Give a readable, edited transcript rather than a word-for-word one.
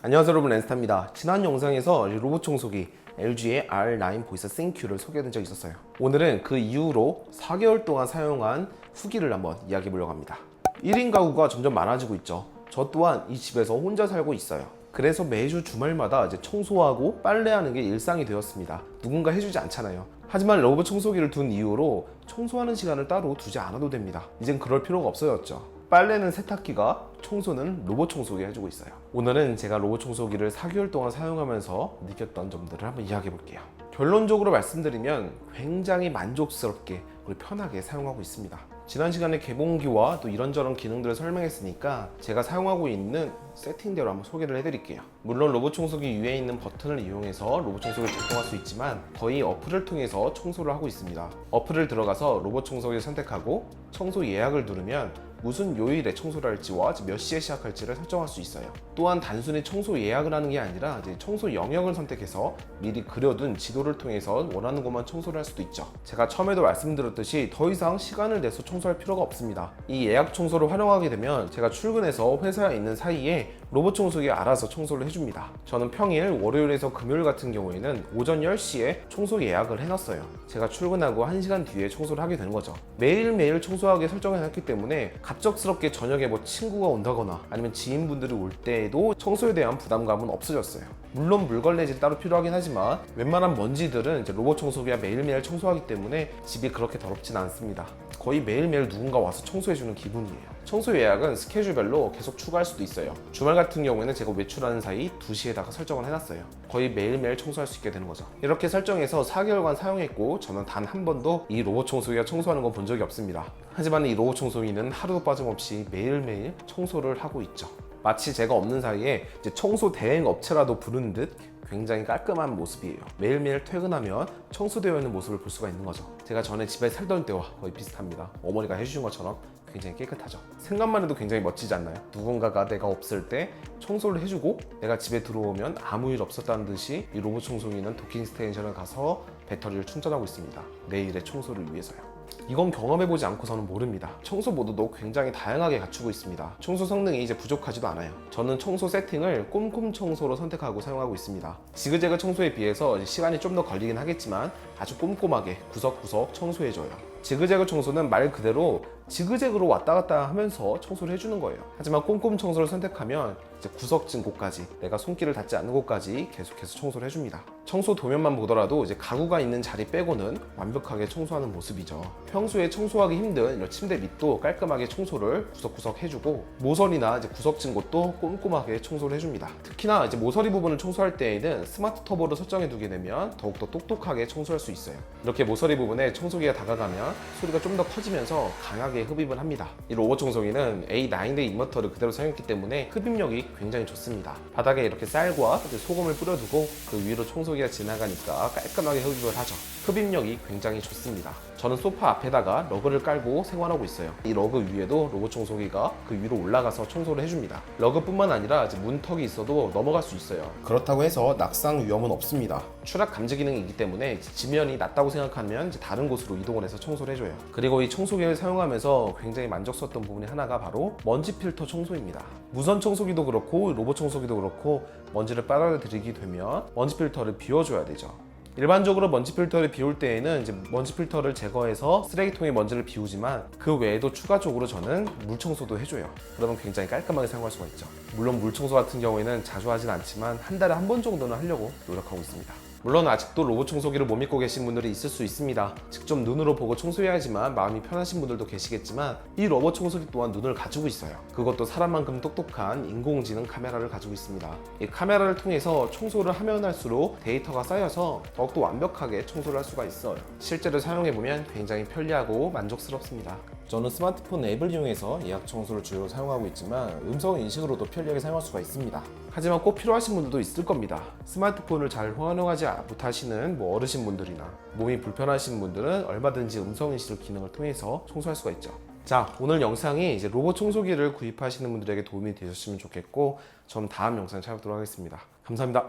안녕하세요 여러분, 랜스타입니다. 지난 영상에서 로봇 청소기 LG의 R9 보이스 싱큐를 소개해드린 적이 있었어요. 오늘은 그 이후로 4개월 동안 사용한 후기를 한번 이야기해 보려고 합니다. 1인 가구가 점점 많아지고 있죠. 저 또한 이 집에서 혼자 살고 있어요. 그래서 매주 주말마다 청소하고 빨래하는 게 일상이 되었습니다. 누군가 해주지 않잖아요. 하지만 로봇 청소기를 둔 이후로 청소하는 시간을 따로 두지 않아도 됩니다. 이젠 그럴 필요가 없어졌죠. 빨래는 세탁기가, 청소는 로봇 청소기가 해주고 있어요. 오늘은 제가 로봇 청소기를 4개월 동안 사용하면서 느꼈던 점들을 한번 이야기해 볼게요. 결론적으로 말씀드리면 굉장히 만족스럽게 그리고 편하게 사용하고 있습니다. 지난 시간에 개봉기와 또 이런저런 기능들을 설명했으니까 제가 사용하고 있는 세팅대로 한번 소개를 해드릴게요. 물론 로봇 청소기 위에 있는 버튼을 이용해서 로봇 청소기를 작동할 수 있지만 거의 어플을 통해서 청소를 하고 있습니다. 어플을 들어가서 로봇 청소기를 선택하고 청소 예약을 누르면 무슨 요일에 청소를 할지와 몇 시에 시작할지를 설정할 수 있어요. 또한 단순히 청소 예약을 하는 게 아니라 청소 영역을 선택해서 미리 그려둔 지도를 통해서 원하는 곳만 청소를 할 수도 있죠. 제가 처음에도 말씀드렸듯이 더 이상 시간을 내서 청소할 필요가 없습니다. 이 예약 청소를 활용하게 되면 제가 출근해서 회사에 있는 사이에 로봇 청소기가 알아서 청소를 해줍니다. 저는 평일 월요일에서 금요일 같은 경우에는 오전 10시에 청소 예약을 해놨어요. 제가 출근하고 1시간 뒤에 청소를 하게 되는 거죠. 매일매일 청소하게 설정해놨기 때문에 갑작스럽게 저녁에 친구가 온다거나 아니면 지인분들이 올 때에도 청소에 대한 부담감은 없어졌어요. 물론 물걸레질이 따로 필요하긴 하지만 웬만한 먼지들은 로봇 청소기가 매일매일 청소하기 때문에 집이 그렇게 더럽진 않습니다. 거의 매일매일 누군가 와서 청소해주는 기분이에요. 청소 예약은 스케줄별로 계속 추가할 수도 있어요. 주말 같은 경우에는 제가 외출하는 사이 2시에다가 설정을 해놨어요. 거의 매일매일 청소할 수 있게 되는 거죠. 이렇게 설정해서 4개월간 사용했고 저는 단 한 번도 이 로봇 청소기가 청소하는 건 본 적이 없습니다. 하지만 이 로봇 청소기는 하루도 빠짐없이 매일매일 청소를 하고 있죠. 마치 제가 없는 사이에 청소 대행 업체라도 부르는 듯 굉장히 깔끔한 모습이에요. 매일매일 퇴근하면 청소되어 있는 모습을 볼 수가 있는 거죠. 제가 전에 집에 살던 때와 거의 비슷합니다. 어머니가 해주신 것처럼 굉장히 깨끗하죠. 생각만 해도 굉장히 멋지지 않나요? 누군가가 내가 없을 때 청소를 해주고 내가 집에 들어오면 아무 일 없었다는 듯이 이 로봇 청소기는 도킹 스테이션에 가서 배터리를 충전하고 있습니다. 내일의 청소를 위해서요. 이건 경험해보지 않고서는 모릅니다. 청소 모드도 굉장히 다양하게 갖추고 있습니다. 청소 성능이 부족하지도 않아요. 저는 청소 세팅을 꼼꼼 청소로 선택하고 사용하고 있습니다. 지그재그 청소에 비해서 시간이 좀 더 걸리긴 하겠지만 아주 꼼꼼하게 구석구석 청소해줘요. 지그재그 청소는 말 그대로 지그재그로 왔다 갔다 하면서 청소를 해주는 거예요. 하지만 꼼꼼 청소를 선택하면 구석진 곳까지, 내가 손길을 닿지 않는 곳까지 계속해서 청소를 해줍니다. 청소 도면만 보더라도 가구가 있는 자리 빼고는 완벽하게 청소하는 모습이죠. 평소에 청소하기 힘든 이런 침대 밑도 깔끔하게 청소를 구석구석 해주고, 모서리나 구석진 곳도 꼼꼼하게 청소를 해줍니다. 특히나 모서리 부분을 청소할 때에는 스마트 터보를 설정해 두게 되면 더욱더 똑똑하게 청소할 수 있어요. 이렇게 모서리 부분에 청소기가 다가가면 소리가 좀 더 커지면서 강하게 흡입을 합니다. 이 로봇 청소기는 A9대 인버터를 그대로 사용했기 때문에 흡입력이 굉장히 좋습니다. 바닥에 이렇게 쌀과 소금을 뿌려두고 그 위로 청소기가 지나가니까 깔끔하게 흡입을 하죠. 흡입력이 굉장히 좋습니다. 저는 소파 앞에다가 러그를 깔고 생활하고 있어요. 이 러그 위에도 로봇 청소기가 그 위로 올라가서 청소를 해줍니다. 러그뿐만 아니라 문턱이 있어도 넘어갈 수 있어요. 그렇다고 해서 낙상 위험은 없습니다. 추락 감지 기능이 있기 때문에 지면이 낮다고 생각하면 다른 곳으로 이동을 해서 청소를 해줘요. 그리고 이 청소기를 사용하면서 굉장히 만족스러웠던 부분이 하나가 바로 먼지 필터 청소입니다. 무선 청소기도 그렇고 로봇 청소기도 그렇고 먼지를 빨아들이게 되면 먼지 필터를 비워줘야 되죠. 일반적으로 먼지 필터를 비울 때에는 먼지 필터를 제거해서 쓰레기통에 먼지를 비우지만 그 외에도 추가적으로 저는 물 청소도 해줘요. 그러면 굉장히 깔끔하게 사용할 수가 있죠. 물론 물 청소 같은 경우에는 자주 하진 않지만 한 달에 한 번 정도는 하려고 노력하고 있습니다. 물론 아직도 로봇 청소기를 못 믿고 계신 분들이 있을 수 있습니다. 직접 눈으로 보고 청소해야지만 마음이 편하신 분들도 계시겠지만 이 로봇 청소기 또한 눈을 가지고 있어요. 그것도 사람만큼 똑똑한 인공지능 카메라를 가지고 있습니다. 이 카메라를 통해서 청소를 하면 할수록 데이터가 쌓여서 더욱더 완벽하게 청소를 할 수가 있어요. 실제로 사용해보면 굉장히 편리하고 만족스럽습니다. 저는 스마트폰 앱을 이용해서 예약 청소를 주로 사용하고 있지만 음성 인식으로도 편리하게 사용할 수가 있습니다. 하지만 꼭 필요하신 분들도 있을 겁니다. 스마트폰을 잘 활용하지 못하시는 어르신분들이나 몸이 불편하신 분들은 얼마든지 음성 인식 기능을 통해서 청소할 수가 있죠. 자, 오늘 영상이 로봇 청소기를 구입하시는 분들에게 도움이 되셨으면 좋겠고, 전 다음 영상을 찾아뵙도록 하겠습니다. 감사합니다.